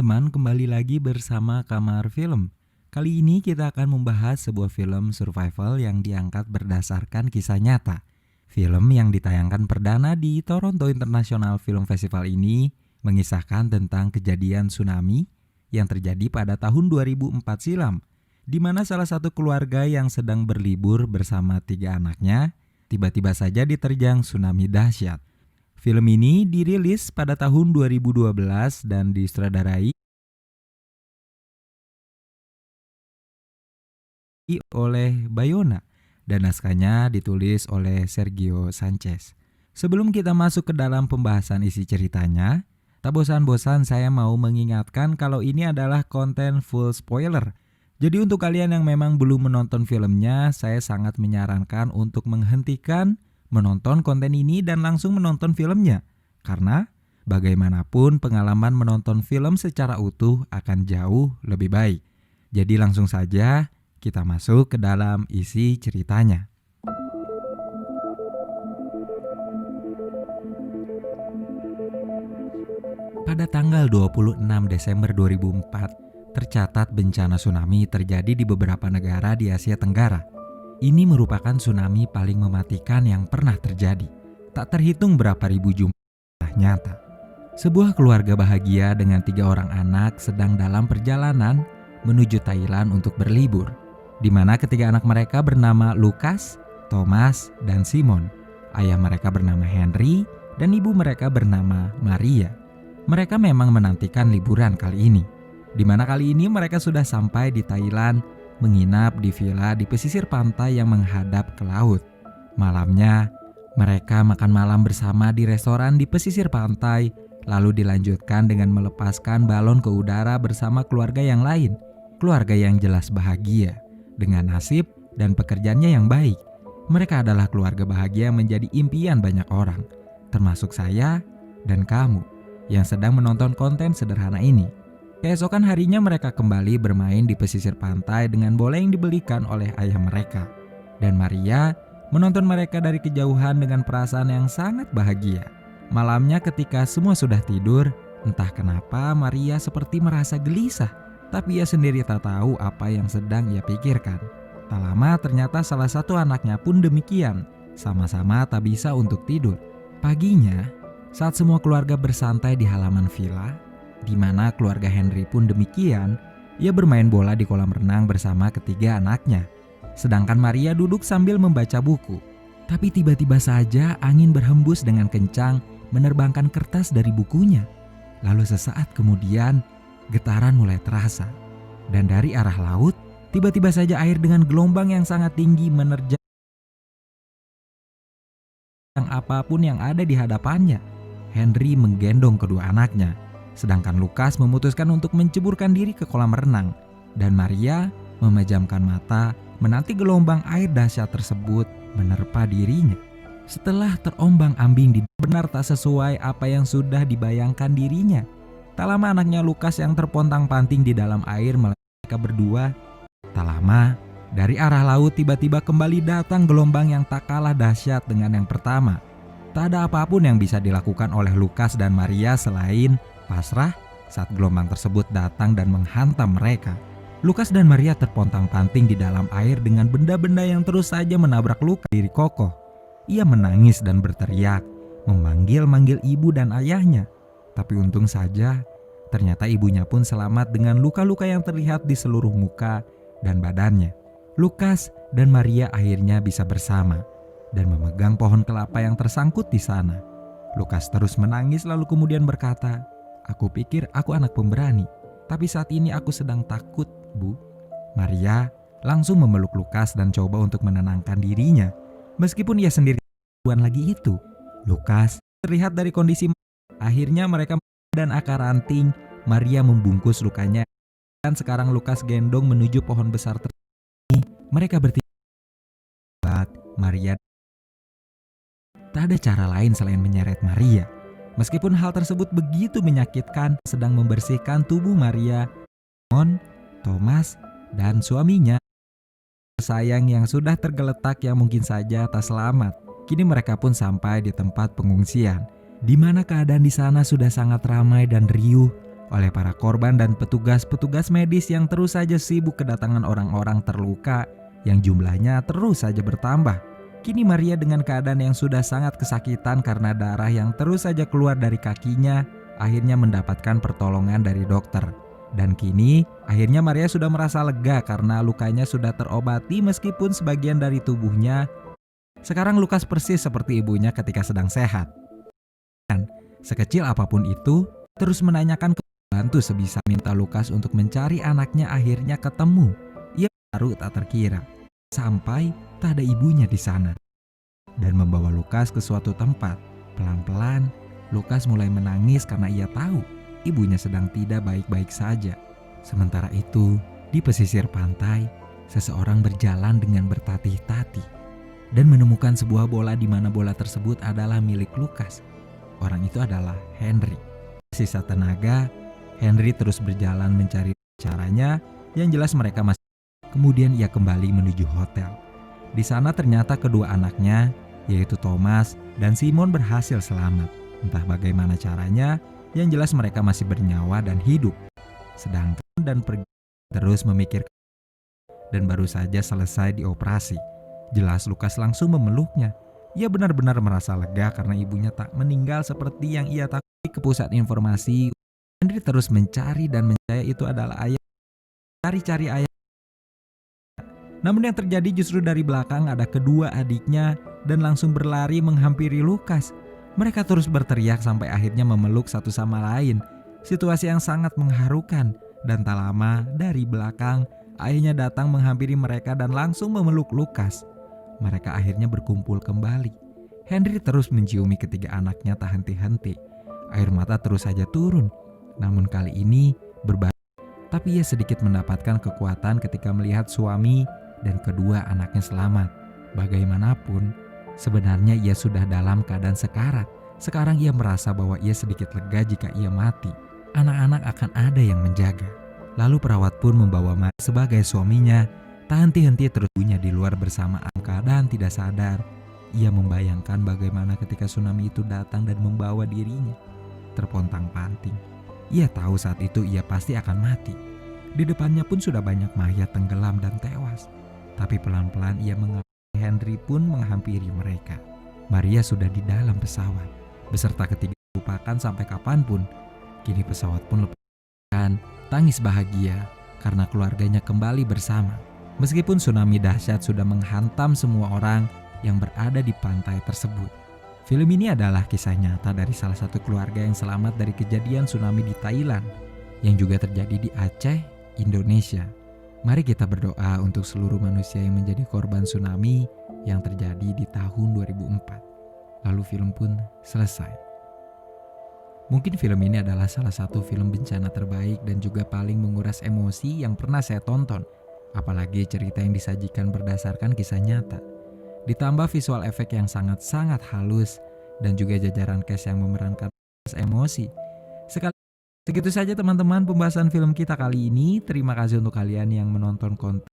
teman-teman, kembali lagi bersama Kamar Film. Kali ini kita akan membahas sebuah film survival yang diangkat berdasarkan kisah nyata. Film yang ditayangkan perdana di Toronto International Film Festival ini mengisahkan tentang kejadian tsunami yang terjadi pada tahun 2004 silam, di mana salah satu keluarga yang sedang berlibur bersama 3 anaknya tiba-tiba saja diterjang tsunami dahsyat. Film ini dirilis pada tahun 2012 dan disutradarai oleh Bayona dan naskahnya ditulis oleh Sergio Sanchez. Sebelum kita masuk ke dalam pembahasan isi ceritanya, tak bosan-bosan saya mau mengingatkan kalau ini adalah konten full spoiler. Jadi untuk kalian yang memang belum menonton filmnya, saya sangat menyarankan untuk menghentikan menonton konten ini dan langsung menonton filmnya. Karena bagaimanapun pengalaman menonton film secara utuh akan jauh lebih baik. Jadi langsung saja kita masuk ke dalam isi ceritanya. Pada tanggal 26 Desember 2004, tercatat bencana tsunami terjadi di beberapa negara di Asia Tenggara. Ini merupakan tsunami paling mematikan yang pernah terjadi. Tak terhitung berapa ribu jumlah nyata. Sebuah keluarga bahagia dengan 3 orang anak sedang dalam perjalanan menuju Thailand untuk berlibur, di mana ketiga anak mereka bernama Lucas, Thomas, dan Simon. Ayah mereka bernama Henry dan ibu mereka bernama Maria. Mereka memang menantikan liburan kali ini, di mana kali ini mereka sudah sampai di Thailand, menginap di villa di pesisir pantai yang menghadap ke laut. Malamnya, mereka makan malam bersama di restoran di pesisir pantai, lalu dilanjutkan dengan melepaskan balon ke udara bersama keluarga yang lain. Keluarga yang jelas bahagia, dengan nasib dan pekerjaannya yang baik. Mereka adalah keluarga bahagia yang menjadi impian banyak orang, termasuk saya dan kamu yang sedang menonton konten sederhana ini. Keesokan harinya mereka kembali bermain di pesisir pantai dengan bola yang dibelikan oleh ayah mereka. Dan Maria menonton mereka dari kejauhan dengan perasaan yang sangat bahagia. Malamnya ketika semua sudah tidur, entah kenapa Maria seperti merasa gelisah. Tapi ia sendiri tak tahu apa yang sedang ia pikirkan. Tak lama ternyata salah satu anaknya pun demikian. Sama-sama tak bisa untuk tidur. Paginya, saat semua keluarga bersantai di halaman villa, di mana keluarga Henry pun demikian, ia bermain bola di kolam renang bersama ketiga anaknya. Sedangkan Maria duduk sambil membaca buku. Tapi tiba-tiba saja angin berhembus dengan kencang menerbangkan kertas dari bukunya. Lalu sesaat kemudian getaran mulai terasa. Dan dari arah laut, tiba-tiba saja air dengan gelombang yang sangat tinggi menerjang apapun yang ada di hadapannya. Henry menggendong kedua anaknya, sedangkan Lucas memutuskan untuk menceburkan diri ke kolam renang, dan Maria memejamkan mata menanti gelombang air dahsyat tersebut menerpa dirinya. Setelah terombang-ambing benar tak sesuai apa yang sudah dibayangkan dirinya. Tak lama anaknya Lucas yang terpontang-panting di dalam air mereka berdua. Tak lama dari arah laut tiba-tiba kembali datang gelombang yang tak kalah dahsyat dengan yang pertama. Tak ada apapun yang bisa dilakukan oleh Lucas dan Maria selain pasrah saat gelombang tersebut datang dan menghantam mereka. Lucas dan Maria terpontang-panting di dalam air dengan benda-benda yang terus saja menabrak Lucas diri kokoh. Ia menangis dan berteriak, memanggil-manggil ibu dan ayahnya. Tapi untung saja, ternyata ibunya pun selamat dengan luka-luka yang terlihat di seluruh muka dan badannya. Lucas dan Maria akhirnya bisa bersama dan memegang pohon kelapa yang tersangkut di sana. Lucas terus menangis lalu kemudian berkata, "Aku pikir aku anak pemberani, tapi saat ini aku sedang takut, Bu." Maria langsung memeluk Lucas dan coba untuk menenangkan dirinya. Meskipun ia sendiri lagi itu, Lucas terlihat dari kondisi. Akhirnya mereka dan akar ranting. Maria membungkus lukanya dan sekarang Lucas gendong menuju pohon besar tersebut. Mereka bertiga. Maria tak ada cara lain selain menyeret Maria. Meskipun hal tersebut begitu menyakitkan, sedang membersihkan tubuh Maria, Simon, Thomas, dan suaminya sayang yang sudah tergeletak yang mungkin saja tak selamat. Kini mereka pun sampai di tempat pengungsian, di mana keadaan di sana sudah sangat ramai dan riuh oleh para korban dan petugas-petugas medis yang terus saja sibuk kedatangan orang-orang terluka yang jumlahnya terus saja bertambah. Kini Maria dengan keadaan yang sudah sangat kesakitan karena darah yang terus saja keluar dari kakinya, akhirnya mendapatkan pertolongan dari dokter. Dan kini akhirnya Maria sudah merasa lega karena lukanya sudah terobati meskipun sebagian dari tubuhnya sekarang lukas persis seperti ibunya ketika sedang sehat. Dan sekecil apapun itu, terus menanyakan ke pembantu sebisa minta Lukas untuk mencari anaknya akhirnya ketemu. Ia baru tak terkira sampai tak ada ibunya di sana. Dan membawa Lukas ke suatu tempat. Pelan-pelan Lukas mulai menangis karena ia tahu ibunya sedang tidak baik-baik saja. Sementara itu, di pesisir pantai, seseorang berjalan dengan bertatih-tatih dan menemukan sebuah bola di mana bola tersebut adalah milik Lukas. Orang itu adalah Henry. Sisa tenaga, Henry terus berjalan mencari caranya. Yang jelas mereka masih. Kemudian ia kembali menuju hotel. Di sana ternyata kedua anaknya, yaitu Thomas dan Simon, berhasil selamat. Entah bagaimana caranya, yang jelas mereka masih bernyawa dan hidup. Sedangkan dan pergi terus memikirkan dan baru saja selesai dioperasi. Jelas Lukas langsung memeluknya. Ia benar-benar merasa lega karena ibunya tak meninggal seperti yang ia takuti. Ke pusat informasi, Henry terus mencari dan mencari itu adalah ayah. Cari-cari ayah. Namun yang terjadi justru dari belakang ada kedua adiknya dan langsung berlari menghampiri Lukas. Mereka terus berteriak sampai akhirnya memeluk satu sama lain. Situasi yang sangat mengharukan dan tak lama dari belakang ayahnya datang menghampiri mereka dan langsung memeluk Lukas. Mereka akhirnya berkumpul kembali. Henry terus menciumi ketiga anaknya tak henti-henti. Air mata terus saja turun. Namun kali ini berbalik. Tapi ia sedikit mendapatkan kekuatan ketika melihat suami dan kedua anaknya selamat. Bagaimanapun, sebenarnya ia sudah dalam keadaan sekarat. Sekarang ia merasa bahwa ia sedikit lega jika ia mati. Anak-anak akan ada yang menjaga. Lalu perawat pun membawa Maria sebagai suaminya. Tak henti-henti terus punya di luar bersama keadaan tidak sadar. Ia membayangkan bagaimana ketika tsunami itu datang dan membawa dirinya terpontang-panting. Ia tahu saat itu ia pasti akan mati. Di depannya pun sudah banyak mayat tenggelam dan tewas. Tapi pelan-pelan ia menghampiri Henry pun menghampiri mereka. Maria sudah di dalam pesawat beserta ketiga lupakan sampai kapanpun. Kini pesawat pun lepaskan tangis bahagia karena keluarganya kembali bersama. Meskipun tsunami dahsyat sudah menghantam semua orang yang berada di pantai tersebut. Film ini adalah kisah nyata dari salah satu keluarga yang selamat dari kejadian tsunami di Thailand yang juga terjadi di Aceh, Indonesia. Mari kita berdoa untuk seluruh manusia yang menjadi korban tsunami yang terjadi di tahun 2004. Lalu film pun selesai. Mungkin film ini adalah salah satu film bencana terbaik dan juga paling menguras emosi yang pernah saya tonton. Apalagi cerita yang disajikan berdasarkan kisah nyata. Ditambah visual efek yang sangat-sangat halus dan juga jajaran cast yang memerankan emosi. Segitu saja teman-teman pembahasan film kita kali ini. Terima kasih untuk kalian yang menonton konten